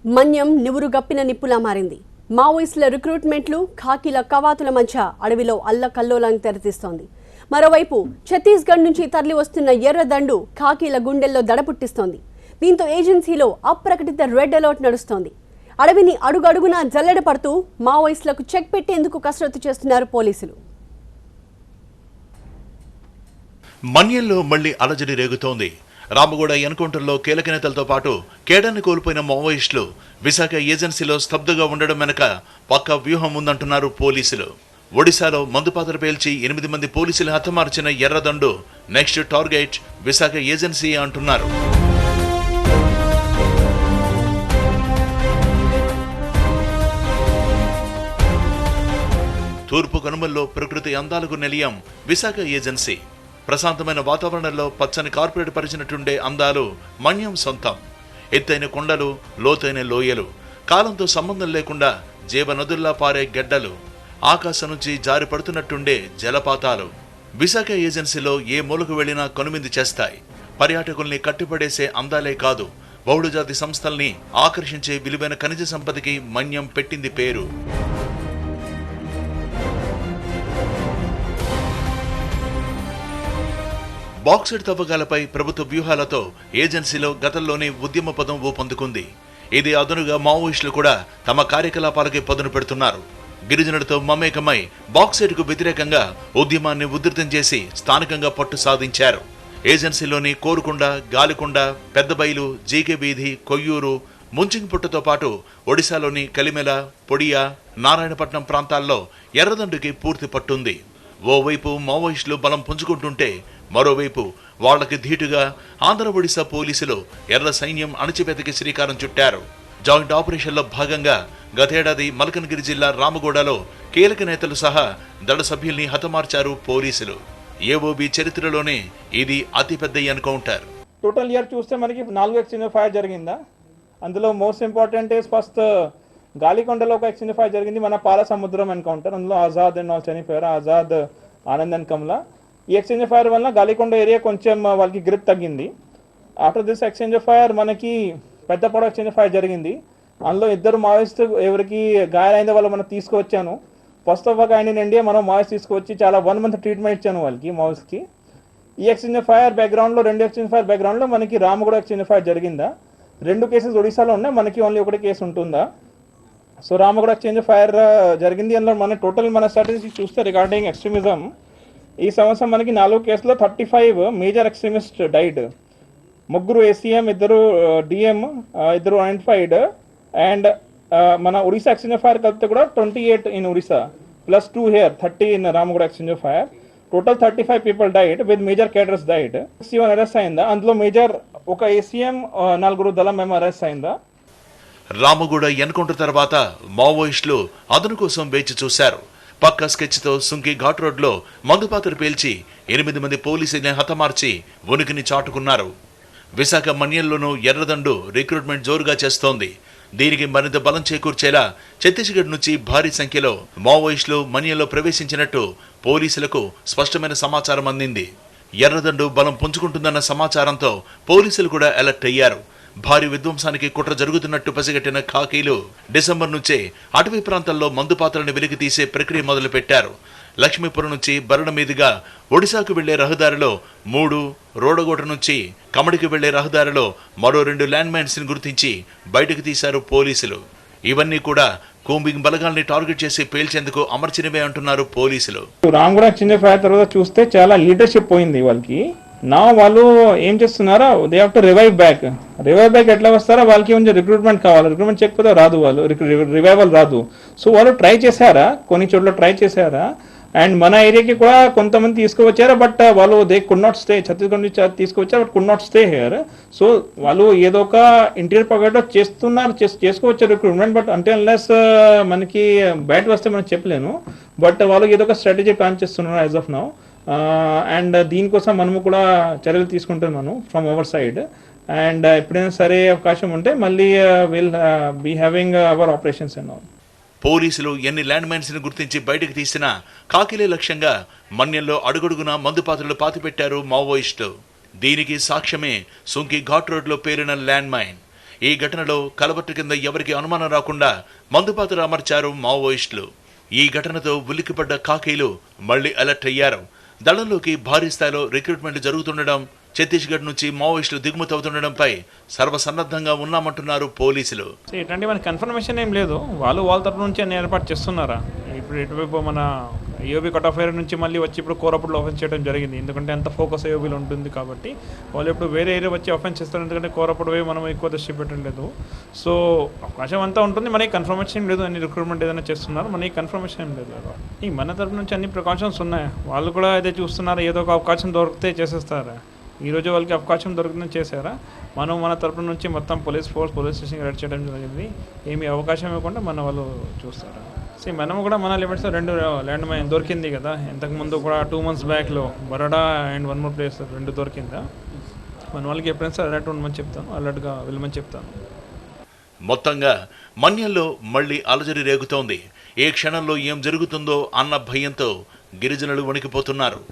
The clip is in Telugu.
మన్యం నివురుగప్పిన నిప్పులా మారింది. మావోయిస్టుల రిక్రూట్మెంట్లు, ఖాకీల కవాతుల మధ్య అడవిలో అల్లకల్లోలం తెరతీస్తోంది. మరోవైపు ఛత్తీస్గఢ్ నుంచి తరలి వస్తున్న ఎర్రదండు ఖాకీల గుండెల్లో దడపుట్టిస్తోంది. దీంతో ఏజెన్సీలో అప్రకటిత రెడ్ అలర్ట్ నడుస్తోంది. అడవిని అడుగడుగునా జల్లెడ పడుతూ మావోయిస్టులకు చెక్ పెట్టేందుకు కసరత్తు చేస్తున్నారు పోలీసులు. మన్యంలో మళ్లీ అలజడి రేగుతోంది. రామగూడ ఎన్కౌంటర్లో కీలక నేతలతో పాటు కేడాన్ని కోల్పోయిన మావోయిస్టులు విశాఖ ఏజెన్సీలో స్తబ్దుగా ఉండడం వెనక పక్కా వ్యూహం ఉందంటున్నారు పోలీసులు. ఒడిశాలో మందుపాత్ర పేల్చి 8 మంది పోలీసులు హతమార్చిన ఎర్రదండు నెక్స్ట్ టార్గెట్ విశాఖ ఏజెన్సీ అంటున్నారు. తూర్పు కనుమల్లో ప్రకృతి అందాలకు నిలయం విశాఖ ఏజెన్సీ. ప్రశాంతమైన వాతావరణంలో పచ్చని కార్పొరేట్ పరిచినట్టుండే అందాలు మన్యం సొంతం. ఎత్తైన కొండలు, లోతైన లోయలు, కాలంతో సంబంధం లేకుండా జీవనదుల్లా పారే గెడ్డలు, ఆకాశం నుంచి జారిపడుతున్నట్టుండే జలపాతాలు విశాఖ ఏజెన్సీలో ఏ మూలకు వెళ్లినా కనుమింది చేస్తాయి. పర్యాటకుల్ని కట్టిపడేసే అందాలే కాదు, బహుళజాతి సంస్థల్ని ఆకర్షించే విలువైన ఖనిజ సంపదకి మన్యం పెట్టింది పేరు. బాక్సైట్ తవ్వకాలపై ప్రభుత్వ వ్యూహాలతో ఏజెన్సీలో గతంలోనే ఉద్యమ పదం ఊపందుకుంది. ఇది అదనుగా మావోయిస్టులు కూడా తమ కార్యకలాపాలకి పదును పెడుతున్నారు. గిరిజనులతో మమేకమై బాక్సైట్కు వ్యతిరేకంగా ఉద్యమాన్ని ఉధృతం చేసి స్థానికంగా పట్టు సాధించారు. ఏజెన్సీలోని కోరుకొండ, గాలికొండ, పెద్దబైలు, జీకే వీధి, కొయ్యూరు, ముంచింగ్పుట్టతో పాటు ఒడిశాలోని కలిమెల, పొడియా, నారాయణపట్నం ప్రాంతాల్లో ఎర్రదండుకి పూర్తి పట్టుంది. ఓవైపు మావోయిస్టులు బలం పుంజుకుంటుంటే మరోవైపు వాళ్లకి ధీటుగా ఆంధ్ర ఒడిశా పోలీసులు ఎర్ర సైన్యం అణచివేతకి శ్రీకారం చుట్టారు. జాయింట్ ఆపరేషన్లో భాగంగా గతేడాది మల్కనగిరి జిల్లా రామగూడలో కీలక నేతలు సహా దళ సభ్యుల్ని హతమార్చారు పోలీసులు. ఏఓబి చరిత్రలోనే ఇది అతిపెద్ద ఎన్కౌంటర్. టోటల్ ఇయర్ చూస్తే మనకి 4 ఎక్స్చేంజ్ ఫైర్ జరిగిందా. అందులో మోస్ట్ ఇంపార్టెంట్ ఇస్ ఫస్ట్ గాలికొండలో ఒక ఎక్స్చేంజ్ ఫైర్ జరిగింది, మన పాల సముద్రం ఎన్కౌంటర్. అందులో ఆజాద్ అండ్ చనిపోయారు, ఆజాద్, ఆనంద్ అండ్ కమలా. ఈ ఎక్స్చేంజ్ ఫైర్ వల్ల గాలికొండ ఏరియా కొంచెం వాళ్ళకి గ్రిప్ తగ్గింది. ఆఫ్టర్ దిస్ ఎక్స్చేంజ్ ఫైర్ మనకి పెద్దపాడు ఎక్స్చేంజ్ ఫైర్ జరిగింది. అందులో 2 మావోయిస్ట్ ఎవరికి గాయాలైన వాళ్ళు మనం తీసుకువచ్చాను. ఫస్ట్ ఆఫ్ ఆయన ఇన్ ఇండియా మనం మావోయిస్ట్ తీసుకువచ్చి చాలా 1 month ట్రీట్మెంట్ ఇచ్చాను వాళ్ళకి మావోయిస్ట్కి. ఈ ఎక్స్చేంజ్ ఫైర్ బ్యాక్గ్రౌండ్లో 2 ఎక్స్చేంజ్ ఫైర్ బ్యాక్గ్రౌండ్లో మనకి రామగూడ ఎక్స్చేంజ్ ఫైర్ జరిగిందా. 2 కేసెస్ ఒడిశాలో ఉన్నాయి, మనకి ఓన్లీ 1 కేసు ఉంటుందా. సో రామగూడ ఎక్స్చేంజ్ ఫైర్ జరిగింది. అందులో మన టోటల్ మన స్ట్రాటజీ చూస్తే రిగార్డింగ్ ఎక్స్ట్రీమిజం ఈ సంవత్సరం మనకి 4 కేసులో 35 major extremist died. 3 ACM, 2 DM, 2 identified. And మన ఒడిశా ఎక్స్చేంజ్ ఫైర్ కలిపితే కూడా 28 in Odisha plus 2 here 30 in Ramaguda exchange fire. Total 35 people died with major cadres died. 61 arrest అయిందా. అందులో మేజర్ ఒక ACM, 4 దళం మేము అరెస్ట్ అయిందా. రామగూడ ఎన్కౌంటర్ తర్వాత మావోయిస్టులు అదను కోసం వేచి చూశారు. పక్క స్కెచ్తో సుంకి ఘాట్ రోడ్లో మందుపాత్ర పేల్చి 8 మంది పోలీసుల్ని హతమార్చి ఉనికిని చాటుకున్నారు. విశాఖ మన్యంలోనూ ఎర్రదండు రిక్రూట్మెంట్ జోరుగా చేస్తోంది. దీనికి మరింత బలం చేకూర్చేలా ఛత్తీస్గఢ్ నుంచి భారీ సంఖ్యలో మావోయిస్టులు మన్యంలో ప్రవేశించినట్టు పోలీసులకు స్పష్టమైన సమాచారం అందింది. ఎర్రదండు బలం పుంజుకుంటుందన్న సమాచారంతో పోలీసులు కూడా అలర్ట్ అయ్యారు. భారీ విధ్వంసానికి కుట్ర జరుగుతున్నట్టు పసిగట్టిన ఖాకీలు డిసెంబర్ నుంచే అటవీ ప్రాంతాల్లో మందుపాత్రలను వెలికి తీసే ప్రక్రియ మొదలుపెట్టారు. లక్ష్మీపురం నుంచి బరణ మీదుగా ఒడిశాకు వెళ్లే రహదారిలో 3, రోడగోట నుంచి కమడికి వెళ్లే రహదారిలో మరో 2 ల్యాండ్ మైన్స్ ని గుర్తించి బయటకు తీశారు పోలీసులు. ఇవన్నీ కూడా కూంబింగ్ బలగాల్ని టార్గెట్ చేసి పేల్చేందుకు అమర్చినవే అంటున్నారు పోలీసులు. రామగూడ ఎక్స్చేంజ్ ఫైర్ తర్వాత చూస్తే చాలా లీడర్షిప్ పోయింది వాళ్ళకి. నా వాళ్ళు ఏం చేస్తున్నారా, they have to revive back. ఎట్లా వస్తారా, వాళ్ళకి కొంచెం రిక్రూట్మెంట్ కావాలి. రిక్రూట్మెంట్ చేయకపోతే రాదు, వాళ్ళు రివైవల్ రాదు. సో వాళ్ళు ట్రై చేశారా, కొన్ని చోట్ల ట్రై చేశారా. అండ్ మన ఏరియాకి కూడా కొంతమంది తీసుకువచ్చారు, బట్ వాళ్ళు they could not stay. Chhattisgarh నుంచి తీసుకువచ్చారు, but could not stay here. So వాళ్ళు ఏదో ఒక ఇంటీరియర్ పాకెట్లో చేస్తున్నారు, చేసుకోవచ్చారు రిక్రూట్మెంట్. బట్ అంటే అన్లెస్ మనకి బయట వస్తే మనం చెప్పలేను. బట్ వాళ్ళు ఏదో ఒక స్ట్రాటజీ ప్లాన్ చేస్తున్నారు యాజ్ ఆఫ్ నౌ. అండ్ దీనికోసం మనము కూడా చర్యలు తీసుకుంటున్నాను ఫ్రమ్ అవర్ సైడ్. అండ్ ఎప్పుడైనా సరే అవకాశం ఉంటే మళ్ళీ will be having our operations and all. పోలీసులు ఎన్ని ల్యాండ్ మైన్స్ ని గుర్తించి బయటకు తీసినా కాకిలే లక్ష్యంగా మన్యంలో అడుగడుగునా మందుపాత్రలు పాతిపెట్టారు మావోయిస్టులు. దీనికి సాక్ష్యమే సుంకి ఘాట్ రోడ్లో పేలిన ల్యాండ్ మైన్. ఈ ఘటనలో కలబట్టు కింద ఎవరికి అనుమానం రాకుండా మందుపాత్ర అమర్చారు మావోయిస్టులు. ఈ ఘటనతో ఉలిక్కిపడ్డ ఖాకీలు మళ్లీ అలర్ట్ అయ్యారు. దళంలోకి భారీ స్థాయిలో రిక్రూట్మెంట్ జరుగుతుండడం, ఛత్తీస్గఢ్ నుంచి మావోయిస్టులు దిగుమతి అవుతుండడంపై సర్వసన్నద్ధంగా ఉన్నామంటున్నారు పోలీసులు. ఇట్లాంటి మనకి కన్ఫర్మేషన్ ఏం లేదు. వాళ్ళ తరపు నుంచి అన్ని ఏర్పాటు చేస్తున్నారా? ఇప్పుడు ఇటువైపు మన ఏఓబీ కట్ ఆఫ్ ఏరియా నుంచి మళ్ళీ వచ్చి ఇప్పుడు కోరాపుట్లో ఆఫెన్స్ చేయడం జరిగింది. ఎందుకంటే అంత ఫోకస్ ఏఓబీలో ఉంటుంది కాబట్టి వాళ్ళు ఇప్పుడు వేరే ఏరియా వచ్చి ఆఫెన్స్ చేస్తారు. ఎందుకంటే కోరాపుడు పోయి మనం ఎక్కువ దృష్టి పెట్టడం లేదు. సో అవకాశం అంతా ఉంటుంది. మనకి కన్ఫర్మేషన్ లేదు. అన్ని రిక్రూట్మెంట్ ఏదైనా చేస్తున్నారు, మనకి కన్ఫర్మేషన్ ఏం లేదు. ఈ మన తరపు నుంచి అన్ని ప్రికాషన్స్ ఉన్నాయి. వాళ్ళు కూడా అయితే చూస్తున్నారు, ఏదో ఒక అవకాశం దొరికితే చేసేస్తారా. ఈరోజు వాళ్ళకి అవకాశం దొరికిందని చేశారా. మనం మన తరపు నుంచి మొత్తం పోలీస్ స్టేషన్ రెడీ చేయడం జరిగింది. ఏమి అవకాశం ఇవ్వకుండా మన వాళ్ళు చూస్తారు. మనం కూడా మన లిమిట్స్ 2 ల్యాండ్ మైన్ దొరికింది కదా. ఇంతకుముందు కూడా 2 months బ్యాక్లో బరోడా అండ్ 1 more ప్లేస్ 2 దొరికిందా. మన వాళ్ళకి ఎప్పుడైనా సరే అలర్ట్ ఉండమని చెప్తాను, అలర్ట్గా వెళ్ళమని చెప్తాను. మొత్తంగా మన్యంలో మళ్లీ అలజడి రేగుతోంది. ఏ క్షణంలో ఏం జరుగుతుందో అన్న భయంతో గిరిజనులు వణికిపోతున్నారు.